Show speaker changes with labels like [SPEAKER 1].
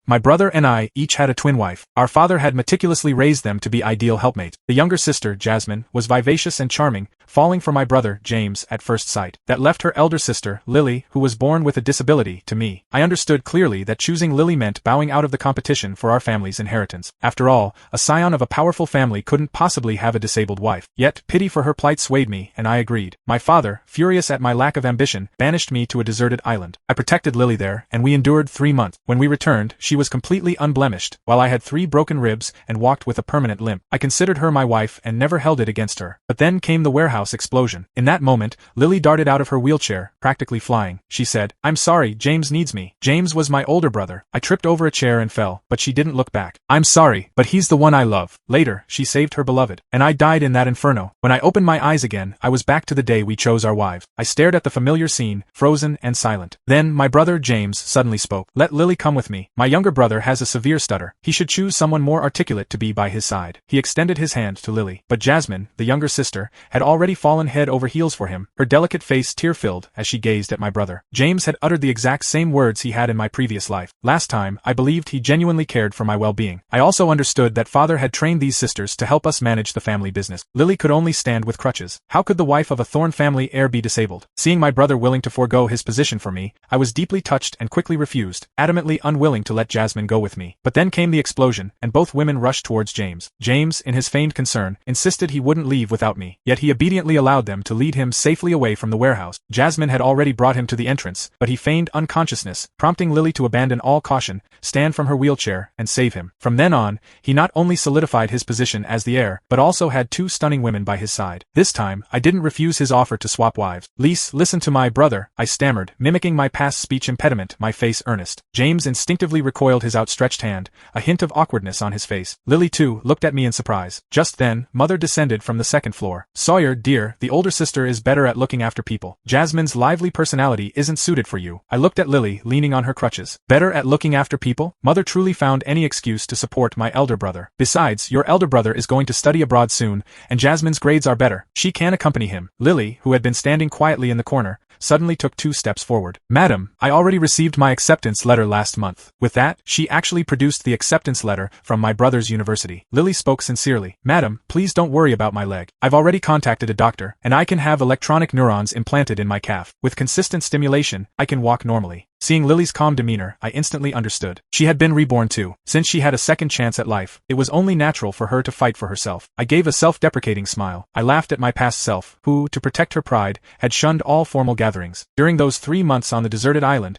[SPEAKER 1] My brother and I each had a twin wife. Our father had meticulously raised them to be ideal helpmates. The younger sister, Jasmine, was vivacious and charming, falling for my brother, James, at first sight. That left her elder sister, Lily, who was born with a disability, to me. I understood clearly that choosing Lily meant bowing out of the competition for our family's inheritance. After all, a scion of a powerful family couldn't possibly have a disabled wife. Yet, pity for her plight swayed me, and I agreed. My father, furious at my lack of ambition, banished me to a deserted island. I protected Lily there, and we endured 3 months. When we returned, she was completely unblemished, while I had 3 broken ribs and walked with a permanent limp. I considered her my wife and never held it against her. But then came the warehouse explosion. In that moment, Lily darted out of her wheelchair, practically flying. She said, "I'm sorry, James needs me." James was my older brother. I tripped over a chair and fell, but she didn't look back. "I'm sorry, but he's the one I love." Later, she saved her beloved, and I died in that inferno. When I opened my eyes again, I was back to the day we chose our wives. I stared at the familiar scene, frozen and silent. Then, my brother James suddenly spoke. "Let Lily come with me. My younger brother has a severe stutter. He should choose someone more articulate to be by his side." He extended his hand to Lily, but Jasmine, the younger sister, had already fallen head over heels for him, her delicate face tear-filled as she gazed at my brother. James had uttered the exact same words he had in my previous life. Last time, I believed he genuinely cared for my well-being. I also understood that father had trained these sisters to help us manage the family business. Lily could only stand with crutches. How could the wife of a Thorne family heir be disabled? Seeing my brother willing to forego his position for me, I was deeply touched and quickly refused, adamantly unwilling to let Jasmine go with me. But then came the explosion, and both women rushed towards James. James, in his feigned concern, insisted he wouldn't leave without me, yet he obediently allowed them to lead him safely away from the warehouse. Jasmine had already brought him to the entrance, but he feigned unconsciousness, prompting Lily to abandon all caution, stand from her wheelchair, and save him. From then on, he not only solidified his position as the heir, but also had 2 stunning women by his side. This time, I didn't refuse his offer to swap wives. "Lise, listen to my brother," I stammered, mimicking my past speech impediment, my face earnest. James instinctively recoiled his outstretched hand, a hint of awkwardness on his face. Lily, too, looked at me in surprise. Just then, Mother descended from the 2nd floor. "Sawyer, dear, the older sister is better at looking after people. Jasmine's lively personality isn't suited for you." I looked at Lily, leaning on her crutches. "Better at looking after people?" Mother truly found any excuse to support my elder brother. "Besides, your elder brother is going to study abroad soon, and Jasmine's grades are better. She can accompany him." Lily, who had been standing quietly in the corner, suddenly took 2 steps forward. "Madam, I already received my acceptance letter last month." With that, she actually produced the acceptance letter from my brother's university. Lily spoke sincerely. "Madam, please don't worry about my leg. I've already contacted a doctor, and I can have electronic neurons implanted in my calf. With consistent stimulation, I can walk normally." Seeing Lily's calm demeanor, I instantly understood. She had been reborn too. Since she had a second chance at life, it was only natural for her to fight for herself. I gave a self-deprecating smile. I laughed at my past self, who, to protect her pride, had shunned all formal gatherings. During those 3 months on the deserted island,